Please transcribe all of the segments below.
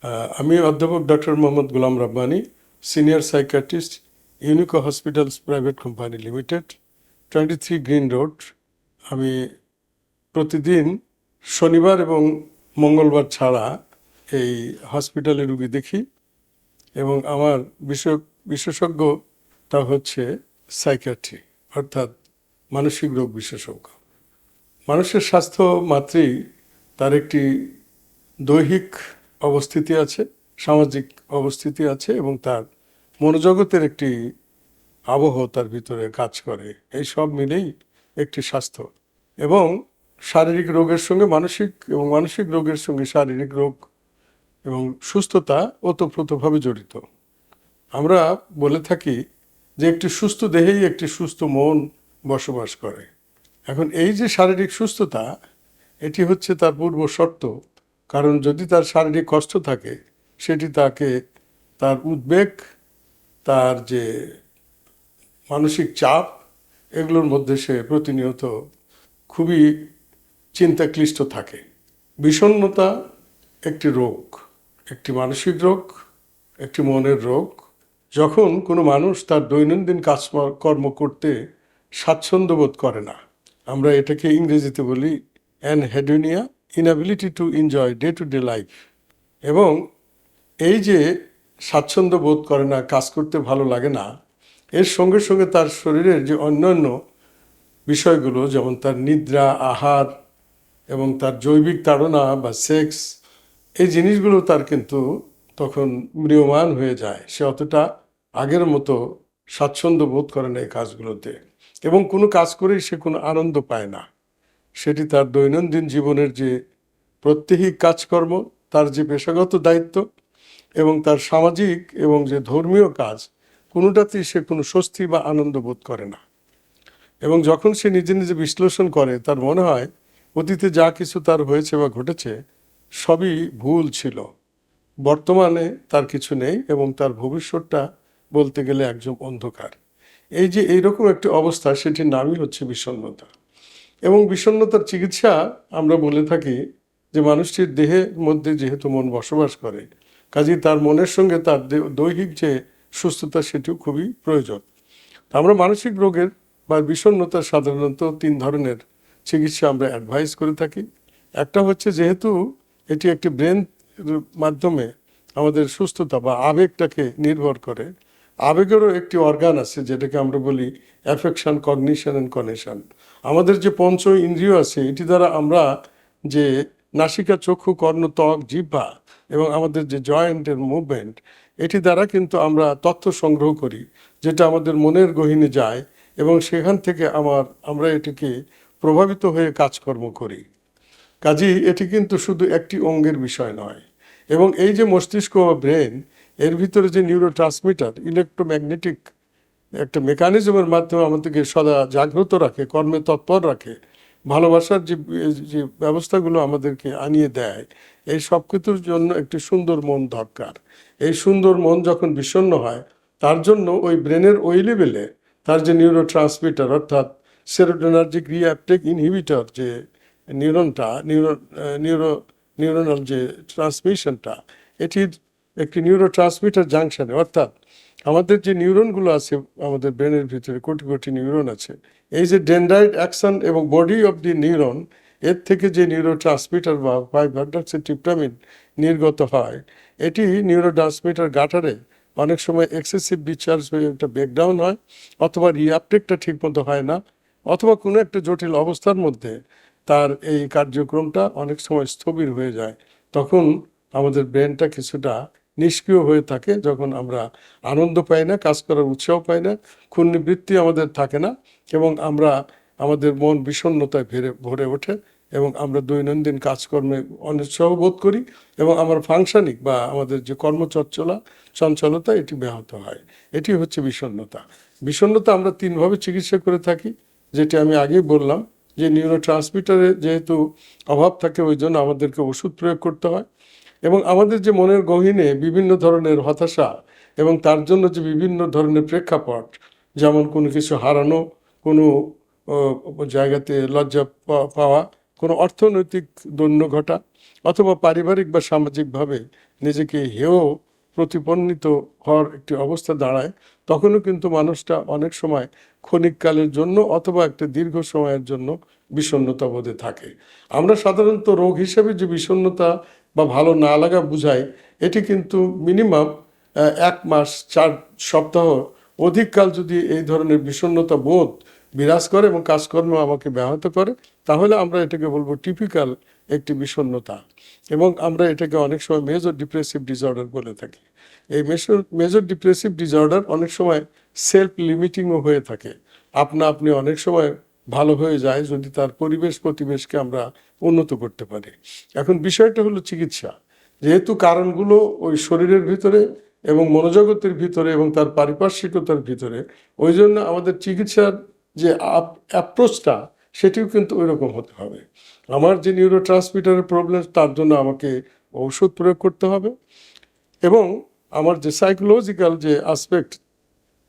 আমি অধ্যাপক doctor Mohammad Golam Rabbani, senior psychiatrist, Unico hospitals private company limited, 23 green road. আমি প্রতিদিন শনিবার এবং মঙ্গলবার ছাড়া এই হসপিটালে রুগী দেখি এবং আমার বিশেষজ্ঞতা হচ্ছে সাইকিয়াট্রি, অর্থাৎ মানসিক রোগ বিশেষজ্ঞ। মানুষের স্বাস্থ্য মাত্রই তার একটি দৈহিক অবস্থিতি আছে, সামাজিক অবস্থিতি আছে এবং তার মনোজগতের একটি আবহ তার ভিতরে কাজ করে। এই সব মিলেই একটি স্বাস্থ্য। এবং শারীরিক রোগের সঙ্গে মানসিক এবং মানসিক রোগের সঙ্গে শারীরিক রোগ এবং সুস্থতা ওতপ্রোতভাবে জড়িত। আমরা বলে থাকি যে একটি সুস্থ দেহেই একটি সুস্থ মন বসবাস করে। এখন এই যে শারীরিক সুস্থতা, এটি হচ্ছে তার পূর্ব শর্ত। কারণ যদি তার শারীরিক কষ্ট থাকে, সেটি তাকে তার উদ্বেগ, তার যে মানসিক চাপ, এগুলোর মধ্যে সে প্রতিনিয়ত খুবই চিন্তাক্লিষ্ট থাকে। বিষণ্ণতা একটি রোগ, একটি মানসিক রোগ, একটি মনের রোগ। যখন কোনো মানুষ তার দৈনন্দিন কাজকর্ম করতে স্বাচ্ছন্দ্য বোধ করে না, আমরা এটাকে ইংরেজিতে বলি anhedonia, inability to enjoy day to day life. এবং এই যে স্বাচ্ছন্দ্য বোধ করে না, কাজ করতে ভালো লাগে না, এর সঙ্গে সঙ্গে তার শরীরের যে অন্যান্য বিষয়গুলো, যেমন তার নিদ্রা, আহার এবং তার জৈবিক তাড়না বা সেক্স, এই জিনিসগুলো তার কিন্তু তখন ম্রিয়মাণ হয়ে যায়। সে অতটা আগের মতো স্বাচ্ছন্দ্য বোধ করে না এই কাজগুলোতে, এবং কোনো কাজ করেই সে কোনো আনন্দ পায় না। সেটি তার দৈনন্দিন জীবনের যে প্রত্যেক কাজকর্ম, তার যে পেশাগত দায়িত্ব এবং তার সামাজিক এবং যে ধর্মীয় কাজ, কোনোটাতেই সে কোনো স্বস্তি বা আনন্দ বোধ করে না। এবং যখন সে নিজে নিজে বিশ্লেষণ করে, তার মনে হয় অতীতে যা কিছু তার হয়েছে বা ঘটেছে সবই ভুল ছিল, বর্তমানে তার কিছু নেই এবং তার ভবিষ্যৎটা বলতে গেলে একদম অন্ধকার। এই যে এইরকম একটি অবস্থা, সেটির নামই হচ্ছে বিষণ্ণতা। এবং বিষণ্ণতার চিকিৎসা আমরা বলে থাকি যে মানুষটির দেহের মধ্যে যেহেতু মন বসবাস করে, কাজেই তার মনের সঙ্গে তার দৈহিক যে সুস্থতা, সেটিও খুবই প্রয়োজন। আমরা মানসিক রোগের বা বিষণ্ণতার সাধারণত 3 ধরনের চিকিৎসা আমরা অ্যাডভাইস করে থাকি। একটা হচ্ছে, যেহেতু এটি একটি ব্রেন মাধ্যমে আমাদের সুস্থতা বা আবেগটাকে নির্ভর করে, আবেগেরও একটি অর্গান আছে যেটাকে আমরা বলি অ্যাফেকশন, কগনিশন অ্যান্ড কনেকশন। আমাদের যে পঞ্চ ইন্দ্রিয় আছে, এটি দ্বারা আমরা যে নাসিকা, চক্ষু, কর্ণ, ত্বক, জিহ্বা এবং আমাদের যে জয়েন্টের মুভমেন্ট, এটি দ্বারা কিন্তু আমরা তথ্য সংগ্রহ করি, যেটা আমাদের মনের গহীনে যায় এবং সেখান থেকে আমরা এটিকে প্রভাবিত হয়ে কাজকর্ম করি। কাজেই এটি কিন্তু শুধু একটি অঙ্গের বিষয় নয়। এবং এই যে মস্তিষ্ক বা ব্রেন, এর ভিতরে যে নিউরো ট্রান্সমিটার, ইলেকট্রোম্যাগনেটিক একটা মেকানিজমের মাধ্যমে আমাদেরকে সদা জাগ্রত রাখে, কর্মে তৎপর রাখে, ভালোবাসার যে যে ব্যবস্থাগুলো আমাদেরকে আনিয়ে দেয়, এই সব কিছুর জন্য একটি সুন্দর মন দরকার। এই সুন্দর মন যখন বিষণ্ণ হয়, তার জন্য ওই ব্রেনের ওই লেভেলে তার যে নিউরো ট্রান্সমিটার, অর্থাৎ সেরোটোনার্জিক রিঅ্যাপটেক ইনহিবিটর, যে নিউরোনাল যে ট্রান্সমিশনটা, এটির একটি নিউরো ট্রান্সমিটার জাংশনে, অর্থাৎ আমাদের যে নিউরনগুলো আছে আমাদের ব্রেনের ভিতরে, কোটি কোটি নিউরন আছে, এই যে ডেনড্রাইট অ্যাকশন এবং বডি অফ দি নিউরন, এর থেকে যে নিউরো ট্রান্সমিটার বা 5-হাইড্রক্সিট্রিপটামিন নির্গত হয়, এটি নিউরো ট্রান্সমিটার গাটারে অনেক সময় এক্সেসিভ ডিসচার্জ হয়ে একটা ব্রেকডাউন হয়, অথবা রিঅ্যাপটেকটা ঠিকমতো হয় না, অথবা কোনো একটা জটিল অবস্থার মধ্যে তার এই কার্যক্রমটা অনেক সময় স্থবির হয়ে যায়। তখন আমাদের ব্রেনটা কিছুটা নিষ্ক্রিয় হয়ে থাকে, যখন আমরা আনন্দ পাই না, কাজ করার উৎসাহ পাই না, ক্ষুণ্ণবৃত্তি আমাদের থাকে না, এবং আমাদের মন বিষণ্ণতায় ভরে ওঠে এবং আমরা দৈনন্দিন কাজকর্মে অনিচ্ছাহ বোধ করি এবং আমার ফাংশনিং বা আমাদের যে চঞ্চলতা, এটি ব্যাহত হয়। এটি হচ্ছে বিষণ্ণতা। বিষণ্ণতা আমরা 3 ভাবে চিকিৎসা করে থাকি, যেটি আমি আগেই বললাম, যে নিউরো ট্রান্সমিটারে যেহেতু অভাব থাকে, ওই জন্য আমাদেরকে ওষুধ প্রয়োগ করতে হয়। এবং আমাদের যে মনের গহীনে বিভিন্ন ধরনের হতাশা এবং তার জন্য যে বিভিন্ন ধরনের প্রেক্ষাপট, যেমন কোনো কিছু হারানো, কোনো জায়গাতে লজ্জা পাওয়া, কোনো অর্থনৈতিক দৈন্য ঘটা, অথবা পারিবারিক বা সামাজিকভাবে নিজেকে হেয় প্রতিপন্নিত হওয়ার একটি অবস্থা দাঁড়ায়, তখনও কিন্তু মানুষটা অনেক সময় ক্ষণিককালের জন্য অথবা একটা দীর্ঘ সময়ের জন্য বিষণ্ণতা বোধে থাকে। আমরা সাধারণত রোগ হিসেবে যে বিষণ্ণতা বা ভালো না লাগা বুঝাই, এটি কিন্তু মিনিমাম 1 মাস 4 সপ্তাহ অধিককাল যদি এই ধরনের বিষণ্ণতা বোধ বিরাজ করে এবং কাজকর্ম আমাকে ব্যাহত করে, তাহলে আমরা এটাকে বলবো টিপিক্যাল একটি বিষণ্ণতা। এবং আমরা এটাকে অনেক সময় মেজর ডিপ্রেসিভ ডিসঅর্ডার বলে থাকি। এই মেজর ডিপ্রেসিভ ডিসঅর্ডার অনেক সময় সেলফ লিমিটিংও হয়ে থাকে। আপনি অনেক সময় ভালো হয়ে যায় যদি তার পরিবেশকে আমরা উন্নত করতে পারি। এখন বিষয়টা হলো চিকিৎসা। যেহেতু কারণগুলো ওই শরীরের ভিতরে এবং মনোজগতের ভিতরে এবং তার পারিপার্শ্বিকতার ভিতরে, ওই জন্য আমাদের চিকিৎসার যে অ্যাপ্রোচটা সেটিও কিন্তু ওই রকম হতে হবে। আমার যে নিউরো ট্রান্সমিটারের প্রবলেম, তার জন্য আমাকে ঔষধ প্রয়োগ করতে হবে, এবং আমার যে সাইকোলজিক্যাল যে আসপেক্ট,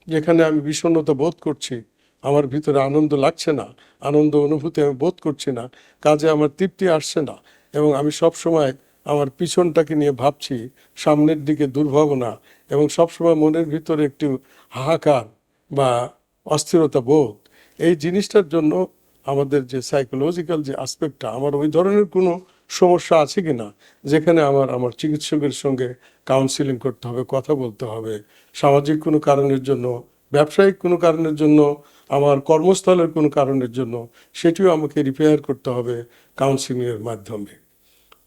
যেখানে আমি বিষণ্ণতা বোধ করছি, আমার ভিতরে আনন্দ লাগছে না, আনন্দ অনুভূতি আমি বোধ করছি না, কাজে আমার তৃপ্তি আসছে না, এবং আমি সব সময় আমার পিছনটাকে নিয়ে ভাবছি, সামনের দিকে দুর্ভাবনা, এবং সবসময় মনের ভিতরে একটু হাহাকার বা অস্থিরতা বোধ, এই জিনিসটার জন্য আমাদের যে সাইকোলজিক্যাল যে আসপেক্টটা, আমার ওই ধরনের কোনো সমস্যা আছে কি না, যেখানে আমার চিকিৎসকের সঙ্গে কাউন্সিলিং করতে হবে, কথা বলতে হবে, সামাজিক কোনো কারণের জন্য, ব্যবসায়িক কোনো কারণের জন্য, আমার কর্মস্থলের কোনো কারণের জন্য, সেটিও আমাকে রিপেয়ার করতে হবে কাউন্সিলিংয়ের মাধ্যমে।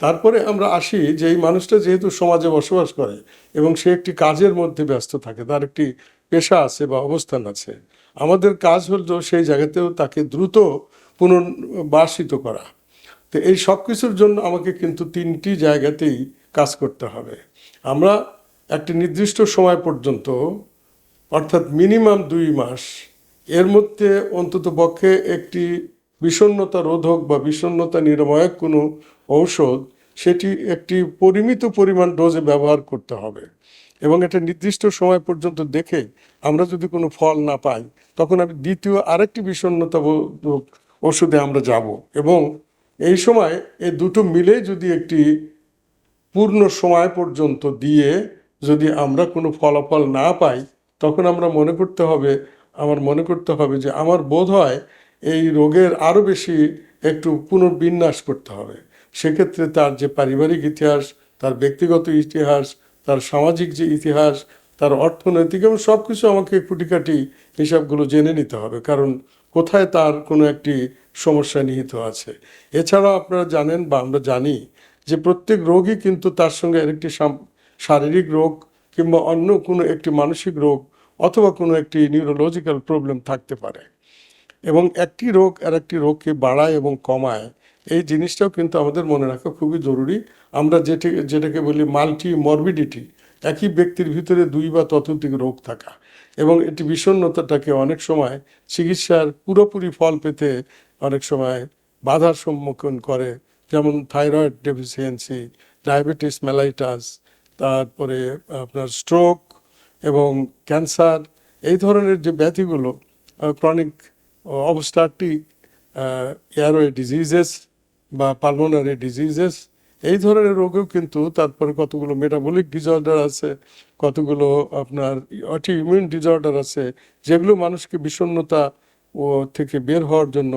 তারপরে আমরা আসি যে এই মানুষটা যেহেতু সমাজে বসবাস করে এবং সে একটি কাজের মধ্যে ব্যস্ত থাকে, তার একটি পেশা আছে বা অবস্থান আছে, আমাদের কাজ হলো সেই জায়গাতেও তাকে দ্রুত পুনর্বাসিত করা। তো এই সব কিছুর জন্য আমাকে কিন্তু 3টি জায়গাতেই কাজ করতে হবে। আমরা একটি নির্দিষ্ট সময় পর্যন্ত, অর্থাৎ মিনিমাম 2 মাস, এর মধ্যে অন্তত পক্ষে একটি বিষণ্ণতা রোধক বা বিষণ্ণতা নিরাময়ক কোনো ঔষধ, সেটি একটি পরিমিত পরিমাণ ডোজে ব্যবহার করতে হবে। এবং এটা নির্দিষ্ট সময় পর্যন্ত দেখে আমরা যদি কোনো ফল না পাই, তখন আমি দ্বিতীয় আরেকটি বিষণ্ণতা ওষুধে আমরা যাব। এবং এই সময় এই দুটো মিলে যদি একটি পূর্ণ সময় পর্যন্ত দিয়ে যদি আমরা কোনো ফলাফল না পাই, তখন আমার মনে করতে হবে যে আমার বোধ হয় এই রোগের আরও বেশি একটু পুনর্বিন্যাস করতে হবে। সেক্ষেত্রে তার যে পারিবারিক ইতিহাস, তার ব্যক্তিগত ইতিহাস, তার সামাজিক যে ইতিহাস, তার অর্থনৈতিক, এবং সব কিছু আমাকে খুঁটিকাটি হিসাবগুলো জেনে নিতে হবে, কারণ কোথায় তার কোনো একটি সমস্যা নিহিত আছে। এছাড়াও আপনারা জানেন বা আমরা জানি যে প্রত্যেক রোগই কিন্তু তার সঙ্গে আরেকটি শারীরিক রোগ কিংবা অন্য কোনো একটি মানসিক রোগ অথবা কোনো একটি নিউরোলজিক্যাল প্রবলেম থাকতে পারে, এবং একটি রোগ আর একটি রোগকে বাড়ায় এবং কমায়, এই জিনিসটাও কিন্তু আমাদের মনে রাখা খুবই জরুরি। আমরা যেটাকে বলি মাল্টি মরবিডিটি, একই ব্যক্তির ভিতরে 2 বা ততোধিক রোগ থাকা, এবং এটি বিষণ্ণতাটাকে অনেক সময় চিকিৎসার পুরোপুরি ফল পেতে অনেক সময় বাধার সম্মুখীন করে, যেমন থাইরয়েড ডেফিসিয়েন্সি, ডায়াবেটিস মেলাইটাস, তারপরে আপনার স্ট্রোক এবং ক্যান্সার, এই ধরনের যে ব্যাধিগুলো, ক্রনিক অবস্ট্রাকটিভ এয়ারওয়ে ডিজিজেস বা পালমোনারি ডিজিজেস, এই ধরনের রোগেও কিন্তু, তারপরে কতগুলো মেটাবলিক ডিসঅর্ডার আছে, কতগুলো আপনার অটি ইমিউন ডিসঅর্ডার আছে, যেগুলো মানুষকে বিষণ্ণতা থেকে বের হওয়ার জন্য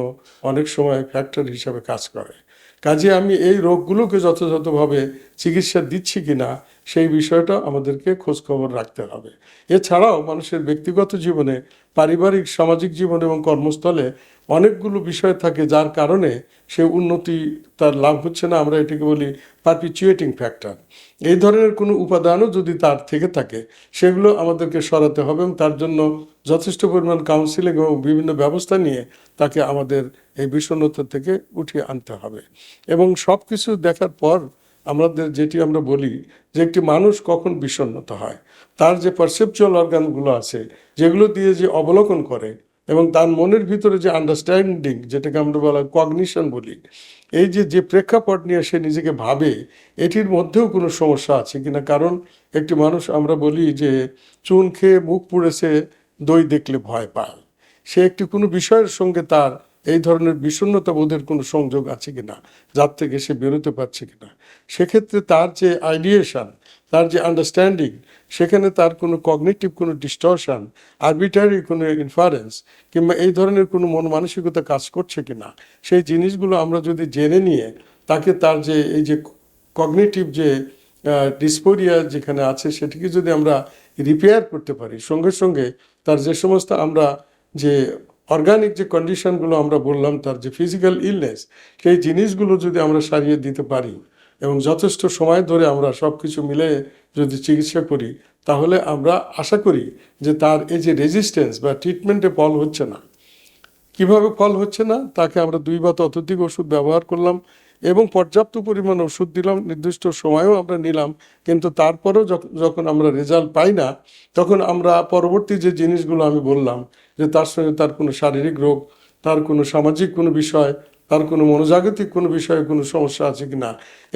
অনেক সময় ফ্যাক্টর হিসাবে কাজ করে। কাজে আমি এই রোগগুলোকে যথাযথভাবে চিকিৎসা দিচ্ছি কিনা, সেই বিষয়টা আমাদেরকে খোঁজখবর রাখতে হবে। এছাড়াও মানুষের ব্যক্তিগত জীবনে, পারিবারিক, সামাজিক জীবন এবং কর্মস্থলে অনেকগুলো বিষয় থাকে যার কারণে সে উন্নতি তার লাভ হচ্ছে না। আমরা এটাকে বলি পারপিচুয়েটিং ফ্যাক্টর। এই ধরনের কোনো উপাদানও যদি তার থেকে থাকে, সেগুলো আমাদেরকে সরাতে হবে, এবং তার জন্য যথেষ্ট পরিমাণ কাউন্সিলিং এবং বিভিন্ন ব্যবস্থা নিয়ে তাকে আমাদের এই বিষণ্ণতা থেকে উঠিয়ে আনতে হবে। এবং সব কিছু দেখার পর আমাদের যেটি আমরা বলি যে একটি মানুষ কখন বিষণ্ণতা হয়, তার যে পারসেপচুয়াল অর্গানগুলো আছে, যেগুলো দিয়ে যে অবলোকন করে, এবং তার মনের ভিতরে যে আন্ডারস্ট্যান্ডিং, যেটাকে আমরা বলা কগনিশন বলি, এই যে প্রেক্ষাপট নিয়ে সে নিজেকে ভাবে, এটির মধ্যেও কোনো সমস্যা আছে কিনা। কারণ একটি মানুষ, আমরা বলি যে চুন খেয়ে মুখ পুড়েছে, দই দেখলে ভয় পায়। সে একটি কোনো বিষয়ের সঙ্গে তার এই ধরনের বিষণ্ণতা বোধের কোনো সংযোগ আছে কিনা, যার থেকে সে বেরোতে পারছে কিনা। সেক্ষেত্রে তার যে আইডিয়েশন, তার যে আন্ডারস্ট্যান্ডিং, সেখানে তার কোনো কগনিটিভ কোনো ডিস্টরশন, আরবিটারি কোনো ইনফারেন্স কিংবা এই ধরনের কোনো মন মানসিকতা কাজ করছে কিনা, সেই জিনিসগুলো আমরা যদি জেনে নিয়ে তাকে তার যে এই যে কগনিটিভ যে ডিসপোরিয়া যেখানে আছে সেটিকে যদি আমরা রিপেয়ার করতে পারি, সঙ্গে সঙ্গে তার যে সমস্ত আমরা যে অর্গানিক যে কন্ডিশনগুলো আমরা বললাম, তার যে ফিজিক্যাল ইলনেস, সেই জিনিসগুলো যদি আমরা সারিয়ে দিতে পারি এবং যথেষ্ট সময় ধরে আমরা সব কিছু মিলে যদি চিকিৎসা করি, তাহলে আমরা আশা করি যে তার এই যে রেজিস্ট্যান্স বা ট্রিটমেন্টে ফল হচ্ছে না। কিভাবে ফল হচ্ছে না, তাকে আমরা 2 বা ততোধিক ওষুধ ব্যবহার করলাম এবং পর্যাপ্ত পরিমাণ ওষুধ দিলাম, নির্দিষ্ট সময়ও আমরা নিলাম, কিন্তু তারপরেও যখন আমরা রেজাল্ট পাই না, তখন আমরা পরবর্তী যে জিনিসগুলো আমি বললাম যে তার সঙ্গে তার কোনো শারীরিক রোগ, তার কোনো সামাজিক কোনো বিষয়, তার কোনো মনোজাগতিক কোনো বিষয়ে কোনো সমস্যা আছে কিনা,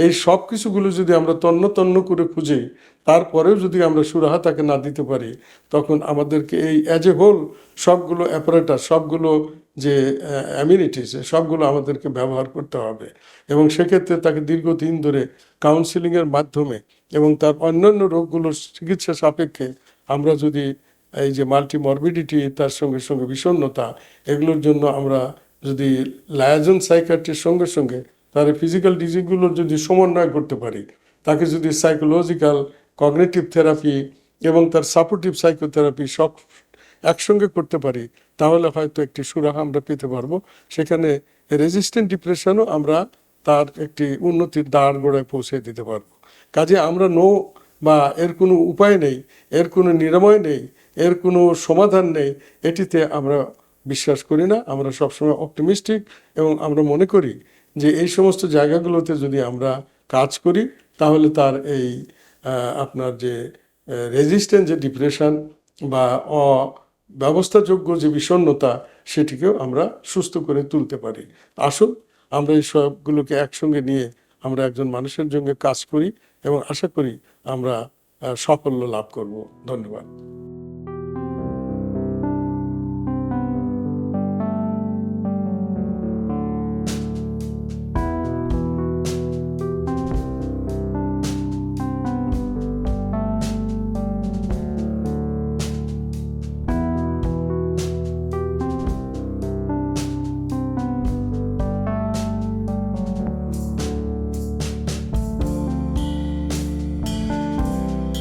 এই সব কিছুগুলো যদি আমরা তন্ন তন্ন করে খুঁজি, তারপরেও যদি আমরা সুরাহা তাকে না দিতে পারি, তখন আমাদেরকে এই অ্যাজ এ হোল সবগুলো অ্যাপারেটাস, সবগুলো যে অ্যামিনিটিস, সবগুলো আমাদেরকে ব্যবহার করতে হবে। এবং সেক্ষেত্রে তাকে দীর্ঘদিন ধরে কাউন্সিলিংয়ের মাধ্যমে এবং তার অন্যান্য রোগগুলোর চিকিৎসা সাপেক্ষে আমরা যদি এই যে মাল্টিমরবিডিটি, তার সঙ্গে সঙ্গে বিষণ্ণতা, এগুলোর জন্য আমরা যদি লায়াজন সাইকিয়াট্রির সঙ্গে সঙ্গে তার ফিজিক্যাল ডিজিজগুলোর যদি সমন্বয় করতে পারি, তাকে যদি সাইকোলজিক্যাল, কগনিটিভ থেরাপি এবং তার সাপোর্টিভ সাইকোথেরাপি সব একসঙ্গে করতে পারি, তাহলে হয়তো একটি সুরাহা আমরা পেতে পারবো। সেখানে রেজিস্ট্যান্ট ডিপ্রেশনও আমরা তার একটি উন্নতির দ্বার গোড়ায় পৌঁছে দিতে পারবো। কাজে আমরা বা এর কোনো উপায় নেই, এর কোনো নিরাময় নেই, এর কোনো সমাধান নেই, এটিতে আমরা বিশ্বাস করি না। আমরা সবসময় অপটিমিস্টিক এবং আমরা মনে করি যে এই সমস্ত জায়গাগুলোতে যদি আমরা কাজ করি, তাহলে তার এই আপনার যে রেজিস্ট্যান্ট যে ডিপ্রেশন বা ব্যবস্থাযোগ্য যে বিষণ্ণতা, সেটিকেও আমরা সুস্থ করে তুলতে পারি। আসুন আমরা এই সবগুলোকে একসঙ্গে নিয়ে আমরা একজন মানুষের জন্য কাজ করি এবং আশা করি আমরা সাফল্য লাভ করব। ধন্যবাদ।